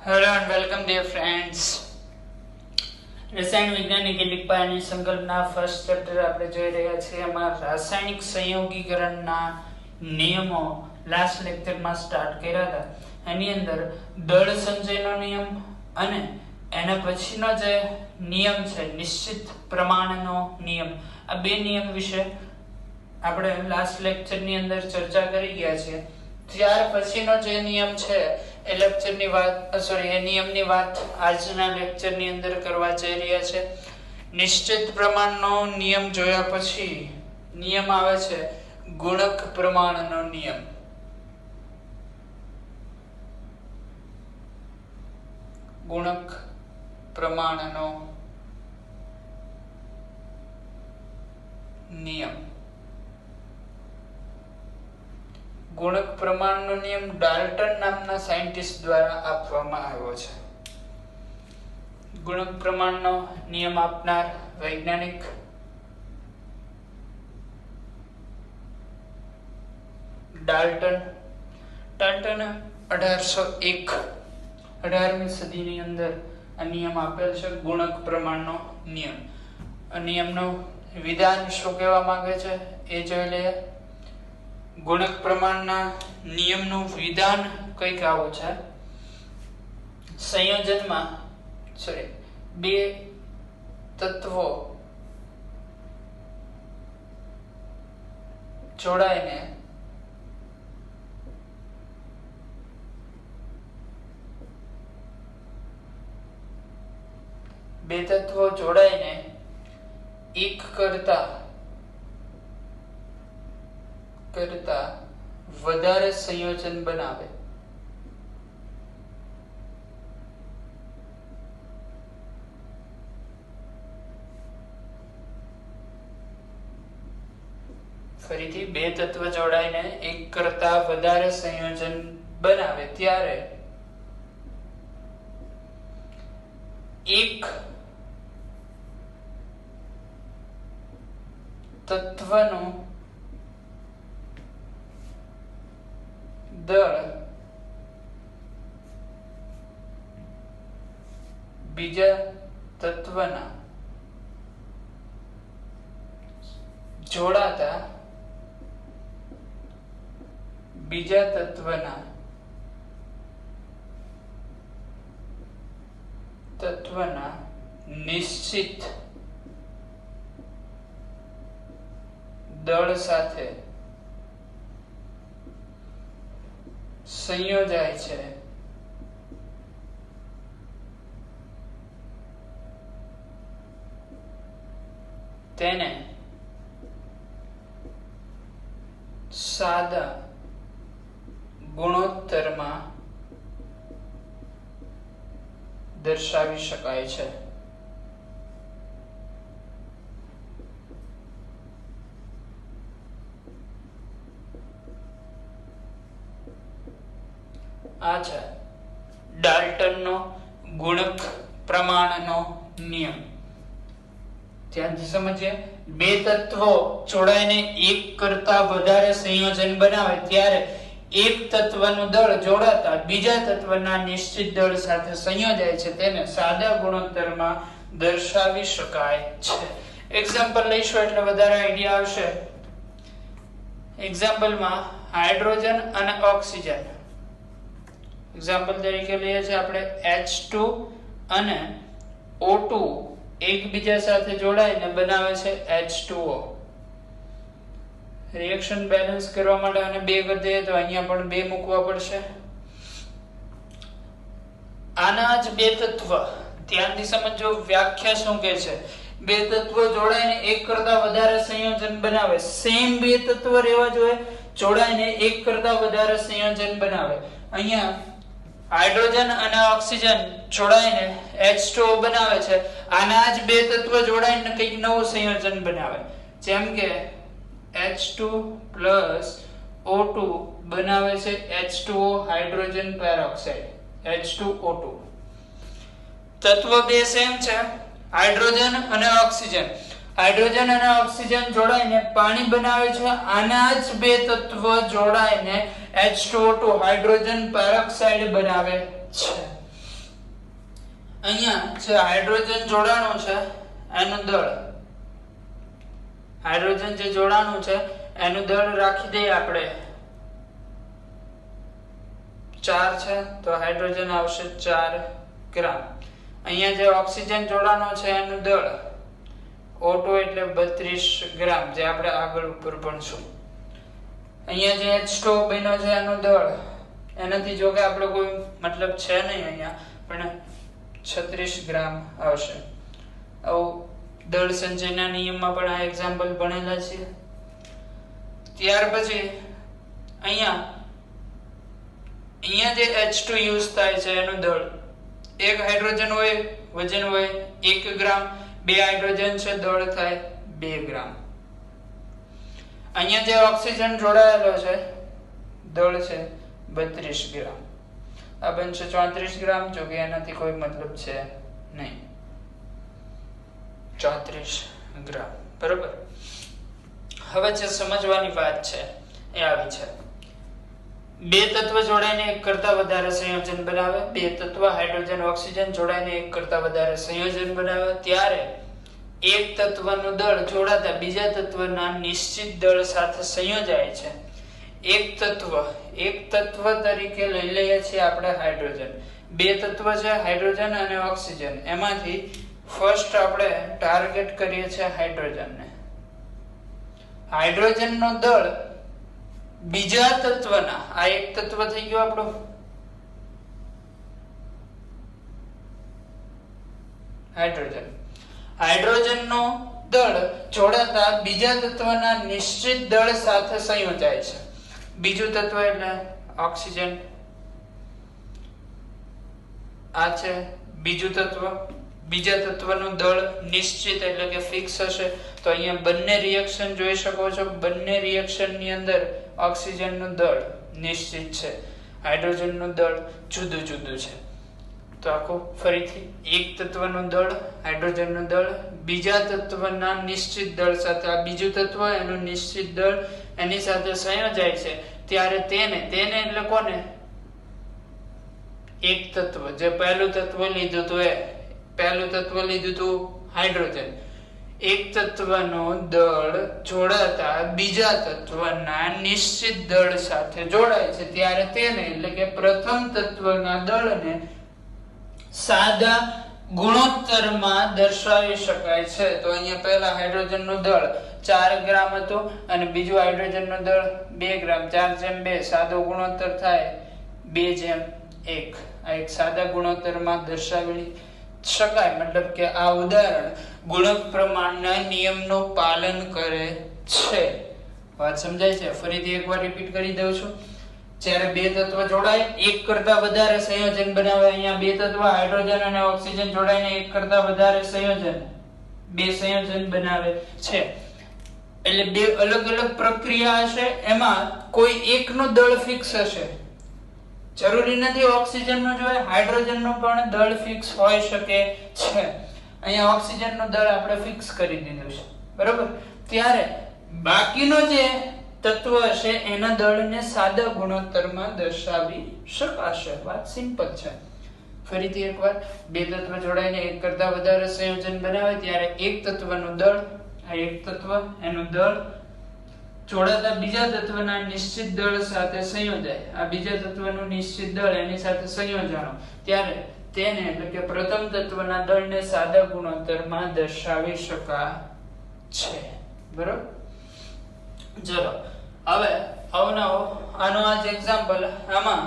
Hello and welcome dear friends. રસાયણ વિજ્ઞાનની કેટલીક પાયાની સંકલ્પના ફર્સ્ટ ચેપ્ટર આપણે જોઈ રહ્યા છીએ. એમાં રાસાયણિક સંયોગીકરણના નિયમો લાસ્ટ લેક્ચરમાં સ્ટાર્ટ કર્યા હતા. એની અંદર દળ સંચયનો નિયમ અને એના પછીનો જે નિયમ છે નિશ્ચિત પ્રમાણનો નિયમ, આ બે નિયમ વિશે આપણે લાસ્ટ લેક્ચરની અંદર ચર્ચા કરી ગયા છીએ. ત્યાર પછીનો જે નિયમ છે એ લેક્ચરની વાત એ નિયમની વાત આજના લેક્ચરની અંદર કરવા જઈ રહ્યા છે. નિશ્ચિત પ્રમાણનો નિયમ જોયા પછી નિયમ આવે છે ગુણક પ્રમાણનો નિયમ. ગુણક પ્રમાણનો નિયમ. ગુણક પ્રમાણનો નિયમ ડાલ્ટન નામના સાયન્ટિસ્ટ દ્વારા આપવામાં આવ્યો છે. ગુણક પ્રમાણનો નિયમ આપનાર વૈજ્ઞાનિક ડાલ્ટન. ડાલ્ટન 1801 સદીની અંદર આ નિયમ આપેલ છે, ગુણક પ્રમાણનો નિયમ. આ નિયમનું વિધાન શું કહેવા માંગે છે એ જોઈ લઈએ. ગુણક પ્રમાણના નિયમનું વિધાન કંઈક આવું છે. સંયોજનમાં બે તત્વો જોડાઈને એક કરતા વધારે સંયોજન બનાવે. ફરીથી બે તત્વ જોડાઈને એક કરતા વધારે સંયોજન બનાવે ત્યારે એક તત્વનું દળ બીજા તત્વના જોડાતા બીજા તત્વના નિશ્ચિત દળ સાથે સંયોજાય છે. તેને સાદા ગુણોત્તરમાં દર્શાવી શકાય છે. આ છે ડાલ્ટનનો ગુણક પ્રમાણનો નિયમ. ધ્યાનથી સમજીએ. બે તત્વો જોડાઈને એક કરતા વધારે સંયોજન બનાવે ત્યારે એક તત્વનું દળ જોડાતા બીજા તત્વના નિશ્ચિત દળ સાથે સંયોજાય છે. તેને સાદા ગુણોત્તરમાં દર્શાવી શકાય છે. એક્ઝામ્પલ લઈશું એટલે વધારે આઈડિયા આવશે. એક્ઝામ્પલમાં હાઇડ્રોજન અને ઓક્સિજન. એક્ઝામ્પલ તરીકે લઈએ છીએ આપણે H2 અને O2 એકબીજા સાથે જોડાઈને બનાવે છે H2O. રિએક્શન બેલેન્સ કરવા માટે અને બે કરી દઈએ તો અહીંયા પણ બે મૂકવા પડશે. આના જ બે તત્વ, ધ્યાનથી સમજો વ્યાખ્યા શું કહે છે. બે તત્વ જોડાઈને એક કરતા વધારે સંયોજન બનાવે. સેમ બે તત્વ રહેવા જોઈએ, જોડાઈને એક કરતા વધારે સંયોજન બનાવે. અહીંયા હાઇડ્રોજન અને ઓક્સિજન જોડાઈને H2O બનાવે છે. આના જ બે તત્વ જોડાઈને કંઈક નવું સંયોજન બનાવે. જેમ કે H2 O2 બનાવે છે H2O હાઇડ્રોજન પેરોક્સાઇડ, H2O2. તત્વ બે સેમ છે, હાઇડ્રોજન અને ઓક્સિજન. હાઇડ્રોજન અને ઓક્સિજન જોડાઈને પાણી બનાવે છે. આના જ બે તત્વ જોડાઈને H2O2 હાઇડ્રોજન પેરોક્સાઇડ બનાવે છે. અહીંયા જે હાઇડ્રોજન જોડાણું છે એનું દળ, હાઇડ્રોજન જે જોડાણું છે એનું દળ રાખી દઈએ આપણે 4 છે તો હાઇડ્રોજન આવશે 4 ગ્રામ. અહીંયા જે ઓક્સિજન જોડાણો છે એનું દળ O2 એટલે 32 ગ્રામ, જે આપણે આગળ ઉપર ભણશું. અહીંયા જે H2O બન્યો છે એનું દળ, એનાથી જો કે આપણે કોઈ મતલબ છે નહીં અહીંયા, પણ 36 ગ્રામ આવશે. આવું દળ સંચયના નિયમમાં પણ આ એક્ઝામ્પલ ભણેલા છે. ત્યાર પછી અહીંયા જે H2 યુઝ થાય છે એનું દળ, એક હાઇડ્રોજન હોય, વજન હોય 1 ગ્રામ, બે હાઇડ્રોજન છે, દળ થાય 2 ગ્રામ. અહીંયા જે ઓક્સિજન જોડાયેલો છે દળ છે 32 ગ્રામ, આ બનશે 34 ગ્રામ, જો કે એનાથી કોઈ મતલબ છે નહીં. 34 ગ્રામ, બરોબર. હવે જે સમજવાની વાત છે એ આવી છે. બે તત્વ જોડાઈને એક કરતા વધારે સંયોજન બનાવે, બે તત્વ હાઇડ્રોજન ઓક્સિજન જોડાઈને એક કરતા વધારે સંયોજન બનાવે ત્યારે એક તત્વનું દળ જોડાતા બીજા તત્વના નિશ્ચિત દળ સાથે સંયોજાય છે. એક તત્વ તરીકે લઈ લઈએ છીએ આપણે હાઇડ્રોજન. બે તત્વ છે હાઇડ્રોજન અને ઓક્સિજન, એમાંથી ફર્સ્ટ આપણે ટાર્ગેટ કરીએ છીએ હાઇડ્રોજનને. હાઇડ્રોજનનો દળ બીજા તત્વના, આ એક તત્વ થઈ ગયું આપણું હાઇડ્રોજન, હાઇડ્રોજનનો દળ જોડાતા બીજા તત્વના નિશ્ચિત દળ સાથે સંયોજાય છે. બીજું તત્વ એટલે ઓક્સિજન, આ છે બીજું તત્વ. બીજા તત્વનું દળ નિશ્ચિત એટલે કે ફિક્સ હશે. તો અહીંયા બંને રિએક્શન જોઈ શકો છો, બંને રિએક્શન ની અંદર ઓક્સિજનનું દળ નિશ્ચિત છે, હાઇડ્રોજનનું દળ જુદું જુદું છે. તો આખું ફરીથી એક તત્વનું દળ હાઇડ્રોજનનું દળ બીજા તત્વના નિશ્ચિત દળ સાથે, આ બીજું તત્વ એનું નિશ્ચિત દળ એની સાથે સંયોજાય છે ત્યારે તેને એટલે કોને? એક તત્વ. જે પહેલું તત્વ લીધું હતું એ પહેલું તત્વ લીધું હતું હાઇડ્રોજન. એક તત્વનું દળ જોડાતા બીજા તત્વના નિશ્ચિત દળ સાથે જોડાય છે ત્યારે તેને એટલે કે પ્રથમ તત્વના દળને સાદા ગુણોત્તરમાં દર્શાવી શકાય છે. તો અહીંયા પહેલા હાઇડ્રોજનનું દળ 4 ગ્રામ હતું અને બીજું હાઇડ્રોજનનું દળ 2 ગ્રામ. 4:2 સાદો ગુણોત્તર થાય 2:1. આ એક સાદા ગુણોત્તરમાં દર્શાવી શકાય. મતલબ કે આ ઉદાહરણ ગુણક પ્રમાણના નિયમનું પાલન કરે છે. વાત સમજાય છે? ફરીથી એકવાર રિપીટ કરી દઉં છું. જ્યારે બે તત્વ જોડાય એક કરતા વધારે સંયોજન બનાવે, અહીંયા બે તત્વ હાઇડ્રોજન અને ઓક્સિજન જોડાઈને એક કરતા વધારે બે સંયોજન બનાવે છે. એટલે બે અલગ અલગ પ્રક્રિયા હશે, એમાં કોઈ એકનું દળ ફિક્સ હશે. જરૂરી નથી ઓક્સિજનનું જોઈએ, હાઇડ્રોજનનું પણ દળ ફિક્સ હોઈ શકે છે. અહીંયા ઓક્સિજનનું દળ આપણે ફિક્સ કરી દીધું છે, બરોબર. ત્યારે બાકીનો જે તત્વ હશે એના દળને સાદા ગુણોત્તરમાં દર્શાવી શકાશે. વાત સિમ્પલ છે. ફરીથી એકવાર, બે તત્વ જોડાઈને એક કરતા વધારે સંયોજન બનાવે ત્યારે એક તત્વનું દળ, આ એક તત્વ એનું દળ જોડાતા બીજા તત્વના નિશ્ચિત દળ સાથે સંયોજાય. આ બીજા તત્વનું નિશ્ચિત દળ એની સાથે સંયોજાણો ત્યારે તેને એટલે કે પ્રથમ તત્વના દળને સાદા ગુણોત્તરમાં દર્શાવી શકાય છે, બરોબર. ચલો હવે અવનવો આનો આ જ એક્ઝામ્પલ, આમાં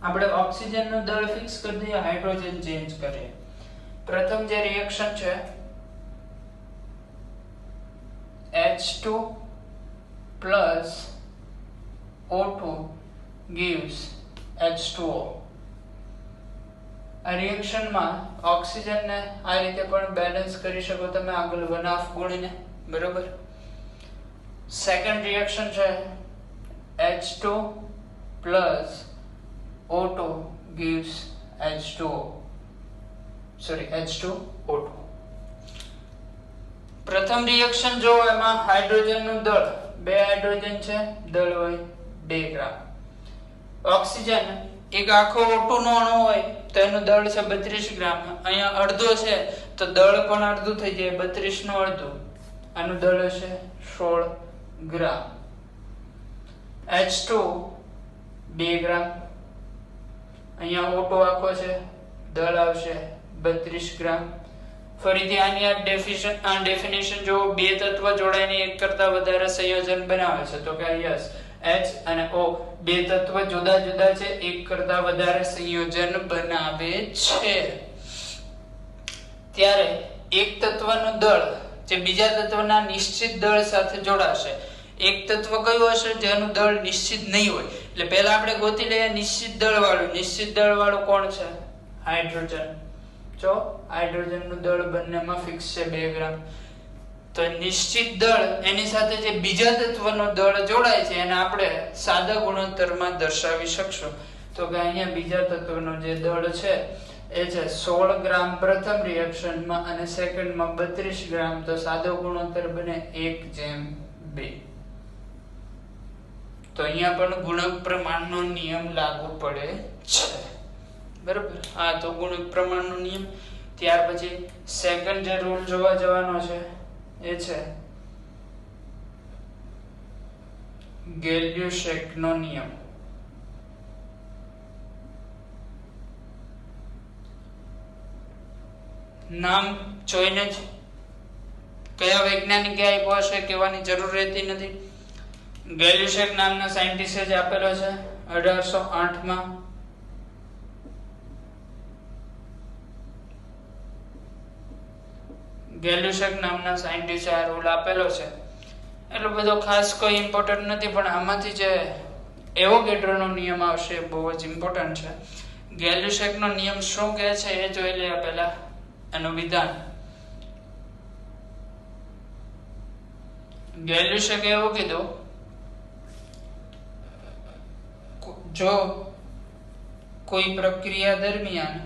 આપણે ઓક્સિજનનું દળ ફિક્સ કરી દઈએ, હાઇડ્રોજન ચેન્જ કરીએ. પ્રથમ જે રિએક્શન છે H2 plus O2 gives H2O. આ રિએક્શનમાં ઓક્સિજનને આ રીતે પણ બેલેન્સ કરી શકો તમે આગળ 1/2 ગુણીને, બરોબર. સેકન્ડ રિએક્શન છે H2 plus O2 gives H2O2. પ્રથમ રિએક્શન જો એમાં હાઇડ્રોજનનું દળ, બે હાઇડ્રોજન છે, દળ હોય 2 ગ્રામ. ઓક્સિજન એક આખો O2 નો અણુ હોય તો એનું દળ છે 32 ગ્રામ. અહીંયા અડધો છે તો દળ પણ અડધું થઈ જાય, 32 નું અડધું. આનું દળ હશે 16 ગ્રામ. H2 2 ગ્રામ. અહીંયા O2 આખો છે, દળ આવશે 32 ગ્રામ. ફરીથી આની આ ડેફિનેશન જો બે તત્વ જોડાઈને એક કરતા વધારે સંયોજન બનાવે છે તો કે યસ H અને O બે તત્વ જુદા જુદા છે, એક કરતા વધારે સંયોજન બનાવે છે. ત્યારે એક તત્વનું દળ જે બીજા તત્વના નિશ્ચિત દળ સાથે જોડાશે. એક તત્વ કયું હશે જેનું દળ નિશ્ચિત નહીં હોય? એટલે પહેલા આપણે ગોતી લઈએ નિશ્ચિત દળ વાળું. નિશ્ચિત દળ વાળું કોણ છે? હાઇડ્રોજન. જો હાઇડ્રોજનનું દળ બંનેમાં ફિક્સ છે 2 ગ્રામ. તો નિશ્ચિત દળ એની સાથે જે બીજા તત્વનો દળ જોડાય છે એને આપણે સાદા ગુણોત્તરમાં દર્શાવી શકશું. તો કે અહીંયા બીજા તત્વનો જે દળ છે એ છે 16 ગ્રામ પ્રથમ રિએક્શનમાં અને સેકન્ડમાં 32 ગ્રામ. તો સાદો ગુણોત્તર બને 1:2. તો અહીંયા પણ ગુણક પ્રમાણનો નિયમ લાગુ પડે છે. બરાબર. હા, તો ગુણક પ્રમાણનો નિયમ. ત્યાર પછી સેકન્ડ જે રૂલ જોવા જવાનો છે એ છે ગેલ્યુસેકનો નિયમ. નામ જોઈને જ કયા વૈજ્ઞાનિકે આપ્યો હશે કહેવાની જરૂર રહેતી નથી. ગેલ્યુસેક નામના સાયન્ટિસ્ટે જ આપેલો છે 1808 માં. ગેલ્યુસેક નામના સાયન્ટિસ્ટે આ રૂલ આપેલો છે. એટલો બધો ખાસ કોઈ ઇમ્પોર્ટન્ટ નથી, પણ આમાંથી જે એવોગેડ્રોનો નિયમ આવશે બહુ જ ઇમ્પોર્ટન્ટ છે. ગેલ્યુસેકનો નિયમ શું કહે છે એ જોઈ લઈએ પહેલા. એનું વિધાન. ગેલ્યુસેકે એવું કીધું, જો કોઈ પ્રક્રિયા દરમિયાન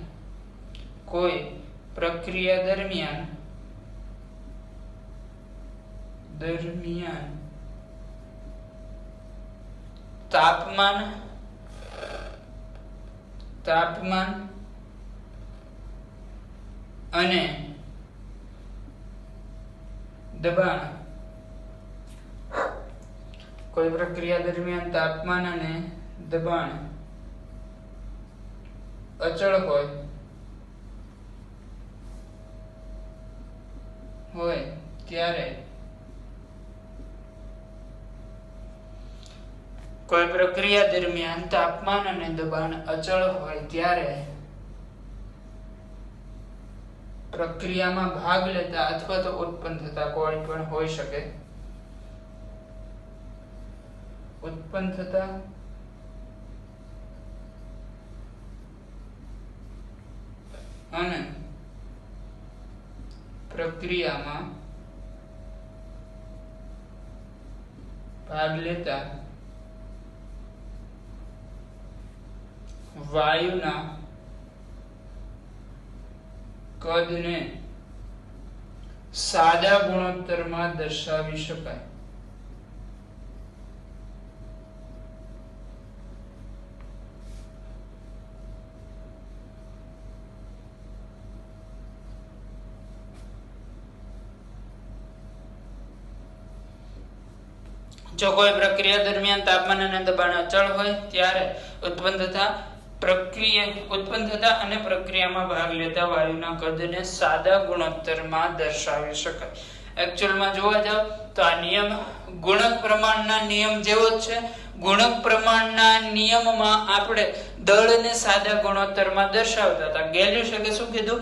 તાપમાન અને દબાણ અચળ હોય ત્યારે કોઈ પ્રક્રિયા દરમિયાન તાપમાન અને દબાણ અચળ હોય ત્યારે પ્રક્રિયામાં ભાગ લેતા અથવા તો ઉત્પન્ન થતા કોઈ પણ હોઈ શકે. ઉત્પન્ન થતા અને પ્રક્રિયામાં ભાગ લેતા વાયુના કદને સાદા ગુણોત્તરમાં દર્શાવી શકાય. જો કોઈ પ્રક્રિયા દરમિયાન તાપમાન અને દબાણ અચળ હોય ત્યારે ઉત્પન્ન થતા અને પ્રક્રિયામાં ભાગ લેતા વાયુના કદને સાદા ગુણોત્તરમાં દર્શાવી શકાય. એકચ્યુઅલમાં જોવા જાવ તો આ નિયમ ગુણક પ્રમાણના નિયમ જેવો જ છે. ગુણક પ્રમાણના નિયમમાં આપણે દળને સાદા ગુણોત્તરમાં દર્શાવતા હતા. ગેલ્યુસેકે શું કીધું?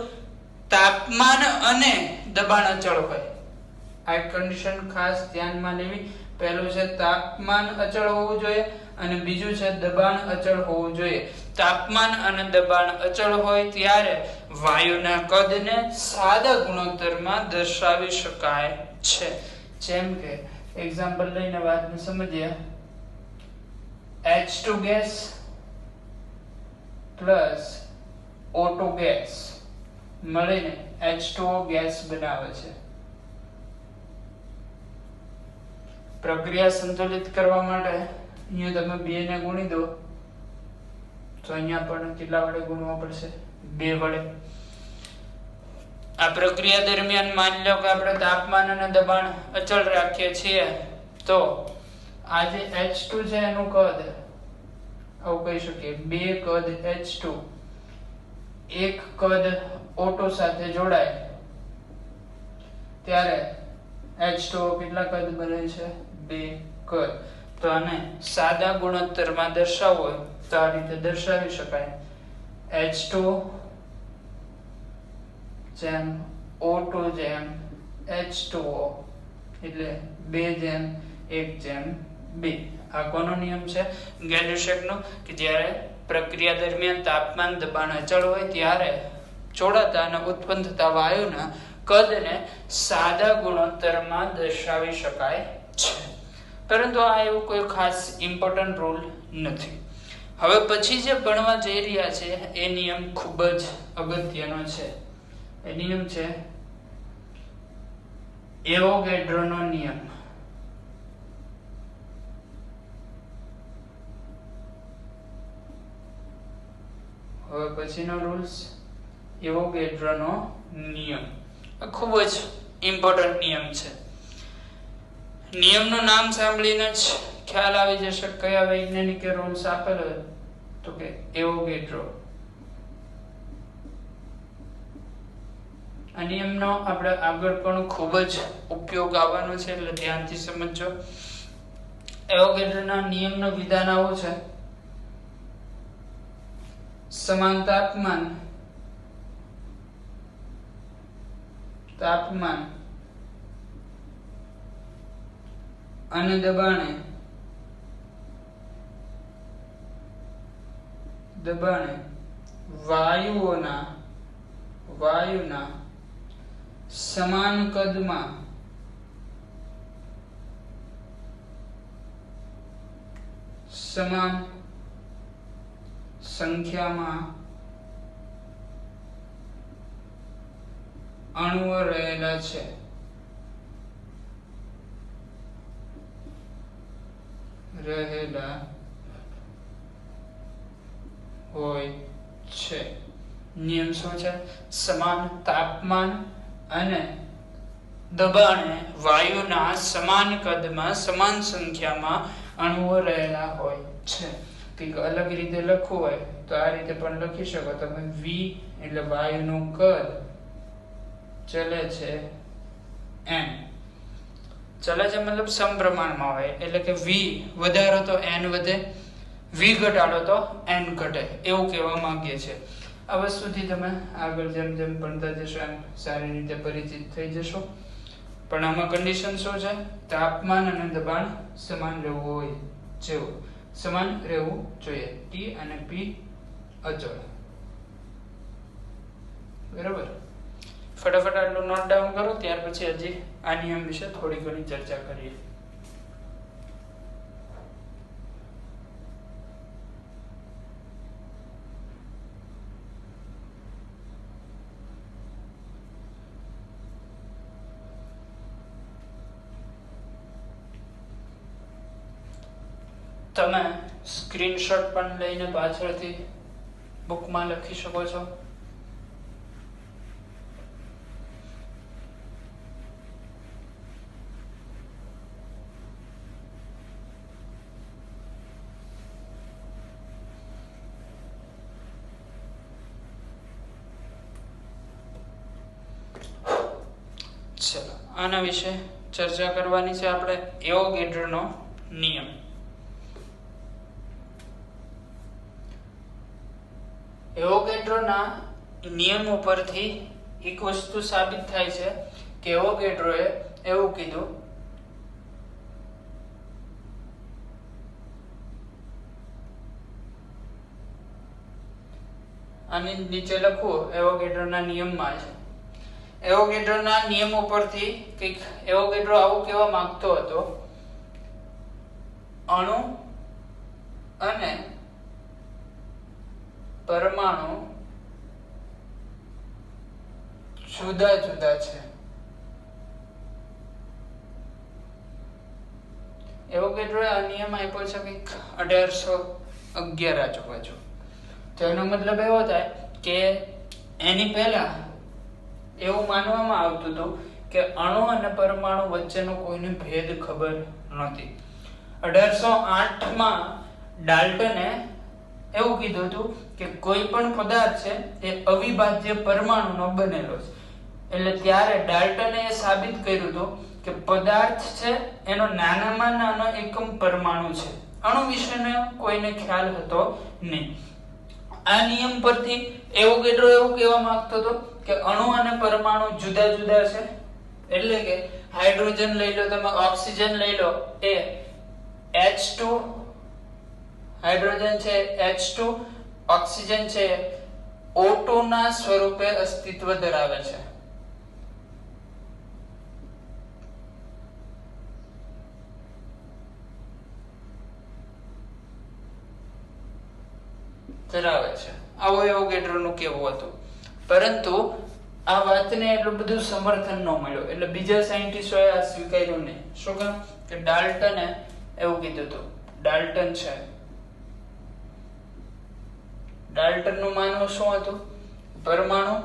તાપમાન અને દબાણ અચળ હોય. આ કન્ડિશન ખાસ ધ્યાનમાં લેવી. પહેલું છે તાપમાન અચળ હોવું જોઈએ અને બીજું છે દબાણ અચળ હોવું જોઈએ. તાપમાન અને દબાણ અચળ હોય ત્યારે વાયુના કદને સાદા ગુણોત્તરમાં દર્શાવી શકાય છે. જેમ કે એક્ઝામ્પલ લઈને વાતને સમજીએ. H2 gas plus O2 gas મળીને H2O ગેસ બનાવે છે. પ્રક્રિયા સંતુલિત કરવા માટે અહીંયા તમે 2 ને ગુણી દો તો અહીંયા પણ કેટલા વડે ગુણવા પડશે? 2 વડે. આ પ્રક્રિયા દરમિયાન માની લો કે આપણે તાપમાન અને દબાણ અચળ રાખીએ છીએ, તો આ જે H2 છે એનું કદ આવું કહી શકીએ, 2 કદ H2 એક કદ O2 સાથે જોડાય ત્યારે H2O કેટલા કદ બને છે? 2 કદ. તો આને સાદા ગુણોત્તરમાં દર્શાવવું હોય તો આ રીતે દર્શાવી શકાય, H2 જેમ O2 જેમ H2O એટલે 2:1:2. આ કોનો નિયમ છે? ગેલ્યુસેકનો, કે જ્યારે પ્રક્રિયા દરમિયાન તાપમાન દબાણ અચળ હોય ત્યારે ચોડાતા અને ઉત્પન્ન થતા વાયુના કદને સાદા ગુણોત્તરમાં દર્શાવી શકાય છે. પરંતુ આ એવું કોઈ ખાસ ઇમ્પોર્ટન્ટ રૂલ નથી. હવે પછી જે ભણવા જઈ રહ્યા છે એ નિયમ ખૂબ જ અગત્યનો છે. એ નિયમ છે એવોગેડ્રોનો નિયમ. હવે પછીનો રૂલ્સ એવોગેડ્રોનો નિયમ. ખૂબ જ ઇમ્પોર્ટન્ટ નિયમ છે. નિયમનું નામ સાંભળીને જ ખ્યાલ આવી જશે કયા વૈજ્ઞાનિકે રૂલ્સ આપેલો, તો કે એવોગેડ્રો. આ નિયમનો આપણે આગળ પણ ખૂબ જ ઉપયોગ આવવાનો છે, એટલે ધ્યાનથી સમજજો. એવોગેડ્રોના નિયમનું વિધાન આવું છે: સમાન તાપમાન અને દબાણે વાયુના સમાન કદમાં સમાન સંખ્યામાં અણુઓ રહેલા છે. હોય છે. નિયમ શું છે? સમાન તાપમાન અને દબાણે વાયુના સમાન કદમાં સમાન સંખ્યામાં અણુઓ રહેલા હોય છે. કંઈક અલગ રીતે લખવું હોય તો આ રીતે પણ લખી શકો તમે. V એટલે વાયુનું કદ ચલે છે n. ચલે છે મતલબ સમપ્રમાણમાં હોય, એટલે કે V વધારો તો n વધે, V ઘટાડો તો n ઘટે, એવું કહેવા માંગીએ છીએ. આ વસ્તુથી તમે આગળ જેમ જેમ ભણતા જશો એમ સારી રીતે પરિચિત થઈ જશો. પણ આમાં કન્ડિશન શું છે? તાપમાન અને દબાણ સમાન રહેવું જોઈએ. T અને P અચળ. બરાબર? ફટાફટ આટલું નોટ ડાઉન કરો, ત્યાર પછી હજી આ નિયમ વિશે થોડી ઘણી ચર્ચા કરીએ. તમે સ્ક્રીનશોટ પણ લઈને પાછળથી બુકમાં લખી શકો છો. ચલો, આના વિશે ચર્ચા કરવાની છે આપણે. એવોગેડ્રોનો નિયમ. એવોગેડ્રોના નિયમ ઉપરથી એક વસ્તુ સાબિત થાય છે કે એવોગેડ્રોએ એવું કીધું આની નીચે લખવું એવોગેડ્રોના નિયમમાં છે. એવોગેડ્રોના નિયમ ઉપરથી કંઈક એવોગેડ્રો આવું કહેવા માંગતો હતો: અણુ અને પરમાણુ જુદા જુદા છે. એવોગેડ્રોએ આ નિયમ આપ્યો છે કંઈક 1811 આજુબાજુ. તો એનો મતલબ એવો થાય કે એની પહેલા એવું માનવામાં આવતું હતું કે અણુ અને પરમાણુ વચ્ચેનો કોઈને ભેદ ખબર નહોતી. 1808 માં ડાલ્ટને એવું કીધું હતું કે કોઈ પણ પદાર્થ છે એ અવિભાજ્ય પરમાણુનો બનેલો છે. એટલે ત્યારે ડાલ્ટને એ સાબિત કર્યું હતું કે પદાર્થ છે એનો નાનામાં નાનો એકમ પરમાણુ છે. અણુ વિશેનો કોઈને ખ્યાલ હતો નહીં. આ નિયમ પરથી એવોગેડ્રો એવું કહેવા માંગતો હતો કે અણુ અને પરમાણુ જુદા જુદા છે. એટલે કે હાઇડ્રોજન લઈ લો, તમે ઓક્સિજન લઈ લો, એ H2 હાઇડ્રોજન છે H2, ઓક્સિજન છે O2 ના સ્વરૂપે અસ્તિત્વ ધરાવે છે. આવો એવોગેડ્રોનું કહેવું હતું. પરંતુ આ વાતને એટલું બધું સમર્થન ન મળ્યું, એટલે બીજા સાયન્ટિસ્ટોએ આ સ્વીકાર્યું નહીં. શું કામ? કે ડાલ્ટને એવું કીધું હતું. ડાલ્ટન છે, ડાલ્ટનનું માનવું શું હતું? પરમાણુ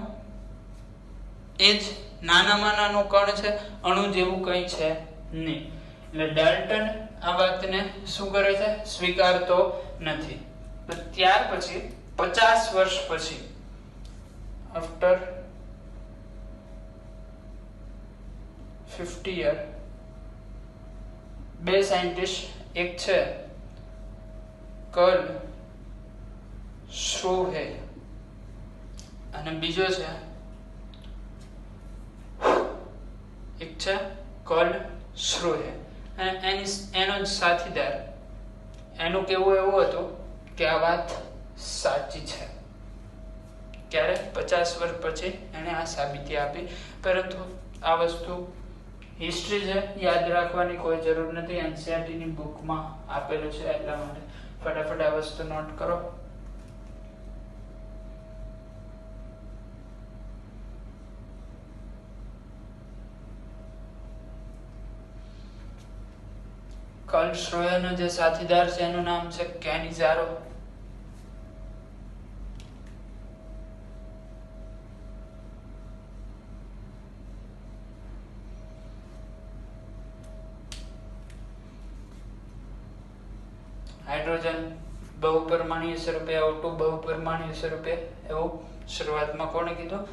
એ જ નાનામાં નાનું કણ છે, અણુ જેવું કંઈ છે નહીં. એટલે ડાલ્ટન આ વાતને શું કરે છે? સ્વીકારતો નથી. તો ત્યાર પછી 50 વર્ષ પછી, આફ્ટર 50 યર, બે સાયન્ટિસ્ટ, એક છે કર્લ શ્રોહે અને બીજો છે કર્લ શ્રોહે, અને એનો જ સાથીદાર, એનું કેવું એવું હતું કે આ વાત સાચી છે. ક્યારે? 50 વર્ષ પછી એને આ સાબિતી આપી. પરંતુ આ વસ્તુ હિસ્ટ્રી છે, યાદ રાખવાની કોઈ જરૂર નથી. એનસીઈઆરટી ની બુકમાં આપેલું છે, એટલા માટે ફટાફટ આ વસ્તુ નોટ કરો. કર્લ શ્રોયરનો જે સાથીદાર છે એનું નામ છે કેનિઝારો. હાઇડ્રોજન બહુપરમાણુય સ્વરૂપે, O2 બહુપરમાણુય સ્વરૂપે, એવું શરૂઆતમાં કોણે કીધું?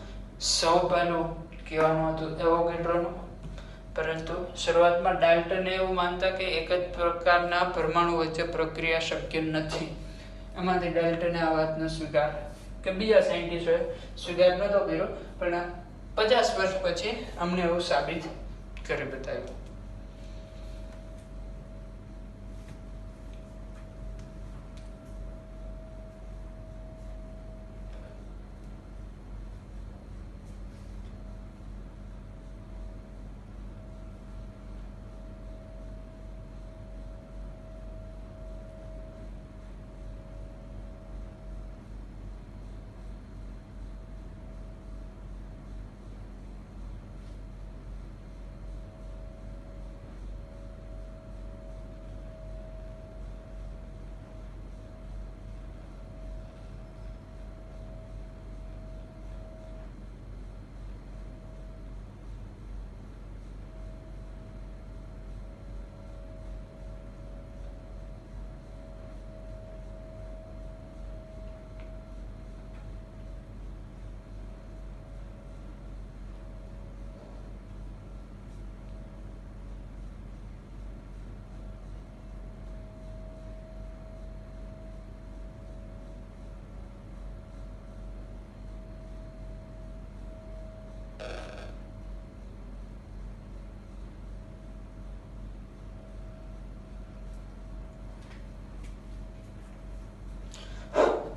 સૌ પહેલું કહેવાનું હતું એવોગેડ્રોનું. પરંતુ શરૂઆતમાં ડાલ્ટને એવું માનતા કે એક જ પ્રકારના પરમાણુ વચ્ચે પ્રક્રિયા શક્ય નથી. એમાંથી ડાલ્ટને આ વાતનો સ્વીકાર, કે બીજા સાયન્ટિસ્ટોએ સ્વીકાર નતો કર્યો, પણ 50 વર્ષ પછી અમને એવું સાબિત કરી બતાવ્યું.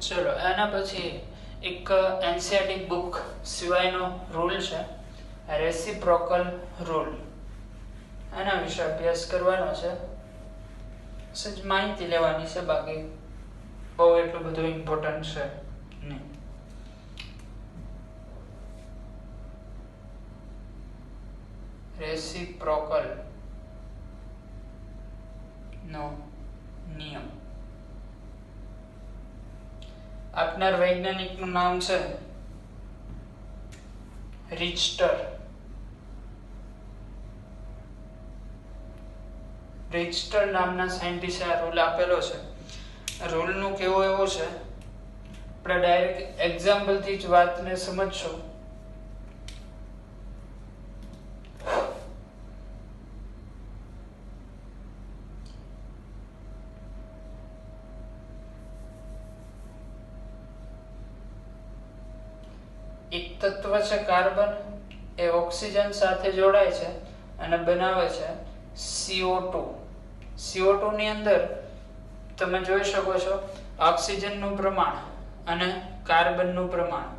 ચલો, એના પછી એક એનસીઈઆરટી બુક સિવાયનો રૂલ છે, રેસિપ્રોકલ રૂલ. એના વિશે અભ્યાસ કરવાનો છે, સજ માહિતી લેવાની છે, બાકી બહુ એટલું બધું ઇમ્પોર્ટન્ટ છે નહીં. રેસિપ્રોકલ નો નિયમ. આપનાર વૈજ્ઞાનિકનું નામ છે રિચટર. રિચટર નામના સાયન્ટિસ્ટે આ રૂલ આપેલો છે. રૂલ નું કેવું એવું છે, આપણે ડાયરેક્ટ એક્ઝામ્પલ થી જ વાતને સમજશું. એક તત્વ છે કાર્બન, એ ઓક્સિજન સાથે જોડાય છે અને બનાવે છે CO2. CO2 ની અંદર તમે જોઈ શકો છો ઓક્સિજનનું પ્રમાણ અને કાર્બનનું પ્રમાણ.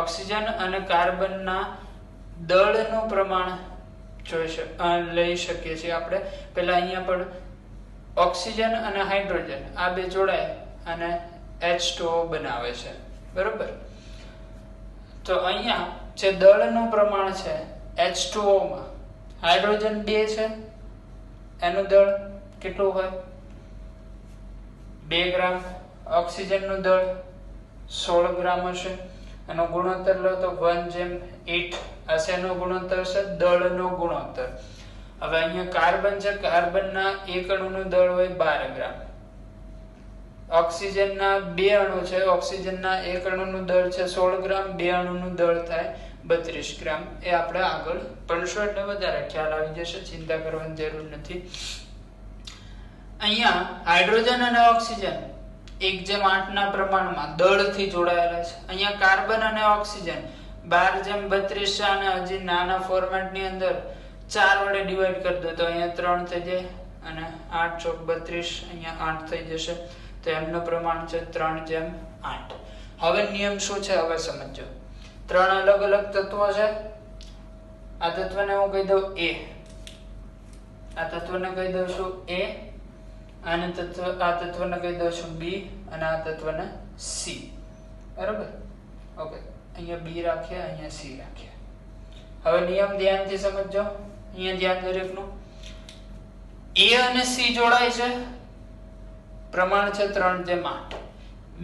ઓક્સિજન અને કાર્બનના દળનું પ્રમાણ લઈ શકીએ છીએ આપણે. પહેલા અહીંયા પણ ઓક્સિજન અને હાઇડ્રોજન આ બે જોડાય અને H2O બનાવે છે, બરોબર. તો અહીંયા જે દળનું પ્રમાણ છે H2O માં, હાઇડ્રોજન 2 છે, એનું દળ કેટલું હોય? 2 ગ્રામ. ઓક્સિજનનું દળ 16 ગ્રામ હશે. એનો ગુણોત્તર લો તો 1:8. આ શેનો ગુણોત્તર છે? દળનો ગુણોત્તર. હવે અહીંયા કાર્બન છે, કાર્બનના એક અણુનું દળ હોય 12 ગ્રામ. ઓક્સિજનના 2 અણુ છે, ઓક્સિજનના એક અણુનું દળ છે 16 ગ્રામ, 2 અણુનું દળ થાય 32 ગ્રામ. એ આપણે આગળ ભણશું એટલે વધારે ખ્યાલ આવી જશે, ચિંતા કરવાની જરૂર નથી. અહીંયા હાઇડ્રોજન અને ઓક્સિજન 1:8 ના પ્રમાણમાં દળથી જોડાયેલા છે. અહીંયા કાર્બન અને ઓક્સિજન 12:32 છે અને હજી નાના ફોર્મેટની અંદર 4 વડે ડિવાઈડ કરી દો તો અહીંયા 3 થઈ જાય અને 8 ચોક 32, અહીંયા 8 થઈ જશે. તો એમનું પ્રમાણ છે 3:8. હવે નિયમ શું છે હવે સમજો. 3 અલગ અલગ તત્વો છે. આ તત્વને હું કહી દઉં A, આ તત્વને કહી દઉં છું A, આ તત્વને કહી દઉં છું B અને આ તત્વને C, બરાબર. ઓકે, અહીંયા B રાખીએ, અહીંયા C રાખીએ. હવે નિયમ ધ્યાનથી સમજજો. અહીંયા ધ્યાન દરેકનું. A અને C જોડાય છે, પ્રમાણ છે 3:8.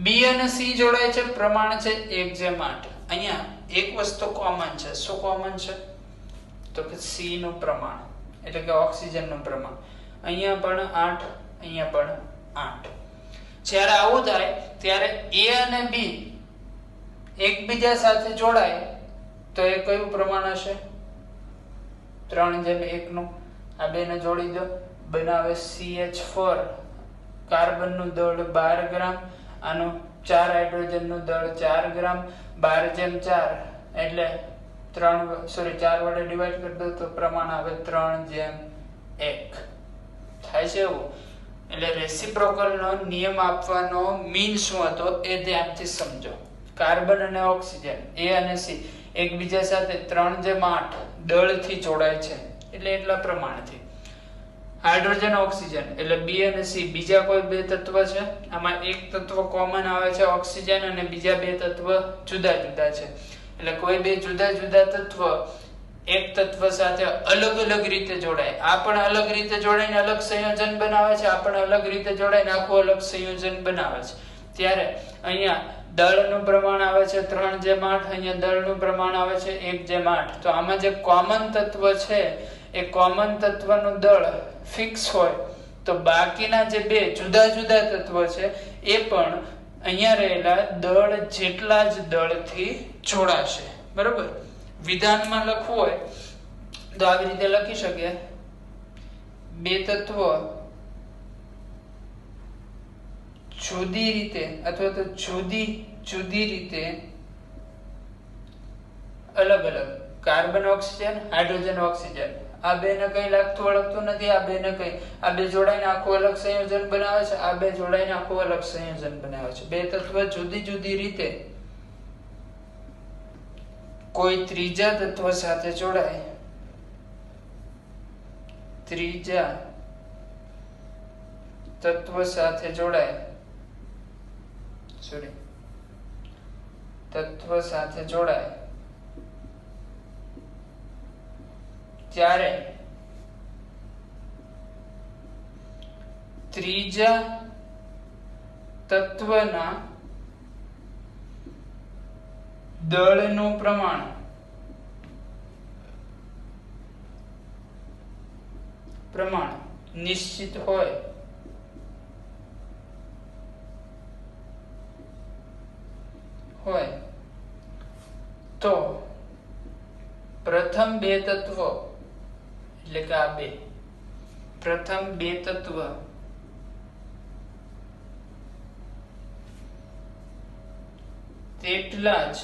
B અને C જોડાય છે, પ્રમાણ છે 1:8. અહીંયા એક વસ્તુ કોમન છે. શું કોમન છે? તો કે C નું પ્રમાણ, એટલે કે ઓક્સિજનનું પ્રમાણ. અહીંયા પણ 8, અહીંયા પણ 8. જ્યારે આવું થાય ત્યારે A અને B એકબીજા સાથે જોડાય તો એ કયું પ્રમાણ હશે? 3:1 નું. આ બેને જોડી દો, બનાવે CH4. કાર્બનનું દળ 12 ગ્રામ, આનું 4 હાઇડ્રોજનનું દળ 4 ગ્રામ. 12:4 એટલે 4 વડે ડિવાઈડ કરી દો તો પ્રમાણ આવે 3:1. થાય છે એવું. એટલે રેસિપ્રોકલનો નિયમ આપવાનો મીન શું હતો એ ધ્યાનથી સમજો. કાર્બન અને ઓક્સિજન A અને C એકબીજા સાથે 3:8 દળથી જોડાય છે, એટલે એટલા પ્રમાણથી. હાઇડ્રોજન ઓક્સિજન એટલે B અને C બીજા કોઈ બે તત્વ છે. આમાં એક તત્વ કોમન આવે છે ઓક્સિજન અને બીજા બે તત્વ જુદા જુદા છે. એટલે કોઈ બે જુદા જુદા તત્વ એક તત્વ સાથે અલગ અલગ રીતે જોડાય. આ પણ અલગ રીતે જોડાઈને અલગ સંયોજન બનાવે છે, આ પણ અલગ રીતે જોડાઈને આખું અલગ સંયોજન બનાવે છે. ત્યારે અહીંયા દળનું પ્રમાણ આવે છે 3:8, અહીંયા દળનું પ્રમાણ આવે છે 1:8. તો આમાં જે કોમન તત્વ છે એ કોમન તત્વનું દળ ફિક્સ હોય તો બાકીના જે બે જુદા જુદા તત્વ છે એ પણ અહીંયા રહેલા દળ જેટલા જ દળથી જોડાશે, બરોબર. વિધાનમાં લખવું હોય તો આવી રીતે લખી શકીએ. બે તત્વ જુદી રીતે અથવા તો જુદી રીતે અલગ અલગ, કાર્બન ઓક્સિજન, હાઇડ્રોજન ઓક્સિજન, આ બેને કઈ લાગતું વળગતું નથી, આ બેને કઈ, આ બે જોડાઈને આખું અલગ સંયોજન બનાવે છે, આ બે જોડાઈને આખું અલગ સંયોજન બનાવે છે. બે તત્વ જુદી જુદી રીતે કોઈ ત્રીજા તત્વ સાથે જોડાય, ત્રીજા તત્વ સાથે જોડાય, તત્વ સાથે જોડાય ત્યારે ત્રીજા તત્વના દળનું પ્રમાણ નિશ્ચિત હોય તો પ્રથમ બે તત્વ એટલે કે આ બે પ્રથમ બે તત્વ તેટલા જ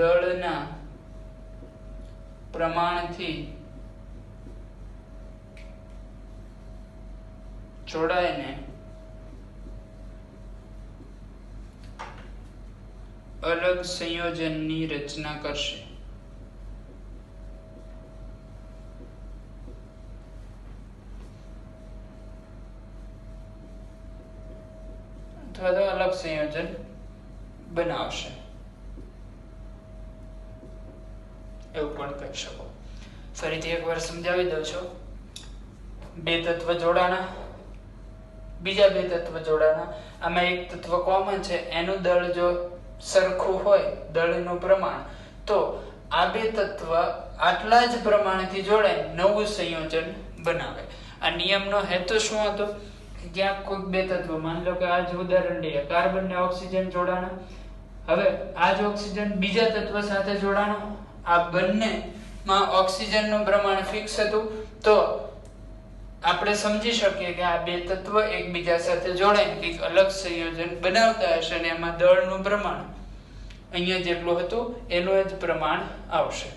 દળના પ્રમાણથી જોડાઈને અલગ સંયોજનની રચના કરશે. અથવા તો અલગ સંયોજન બનાવશે એવું પણ કહી શકો. ફરીથી એકવાર સમજાવી દઉં છું. બે તત્વ જોડાણા, બીજા બે તત્વ જોડાણા, આમાં એક તત્વ કોમન છે, એનું દળ જો સરખું હોય દળનું પ્રમાણ, તો આ બે તત્વ આટલા જ પ્રમાણથી જોડાય નવું સંયોજન બનાવે. આ નિયમનો હેતુ શું હતો? ક્યાંક કોઈ બે તત્વ, માન લો કે આ જ ઉદાહરણ લઈએ, કાર્બન ને ઓક્સિજન જોડાણા. હવે આ જ ઓક્સિજન બીજા તત્વ સાથે જોડાણો, આ બંનેમાં ઓક્સિજનનું પ્રમાણ ફિક્સ હતું, તો આપણે સમજી શકીએ કે આ બે તત્વ એકબીજા સાથે જોડાઈને કંઈક અલગ સંયોજન બનાવતા હશે અને એમાં દળનું પ્રમાણ અહીંયા જેટલું હતું એનું જ પ્રમાણ આવશે.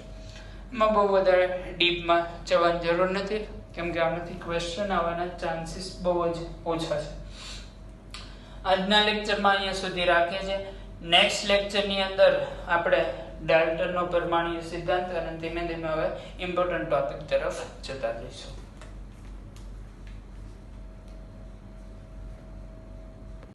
એમાં બહુ વધારે ડીપમાં જવાની જરૂર નથી, કેમ કે આમાંથી ક્વેશ્ચન આવવાના ચાન્સીસ બહુ જ ઓછા છે. આજના લેક્ચરમાં અહીંયા સુધી રાખીએ છીએ. નેક્સ્ટ લેક્ચરની અંદર આપણે ડાલ્ટનનો પરમાણુ સિદ્ધાંત અને ધીમે ધીમે હવે ઇમ્પોર્ટન્ટ ટોપિક તરફ જતા જઈશું.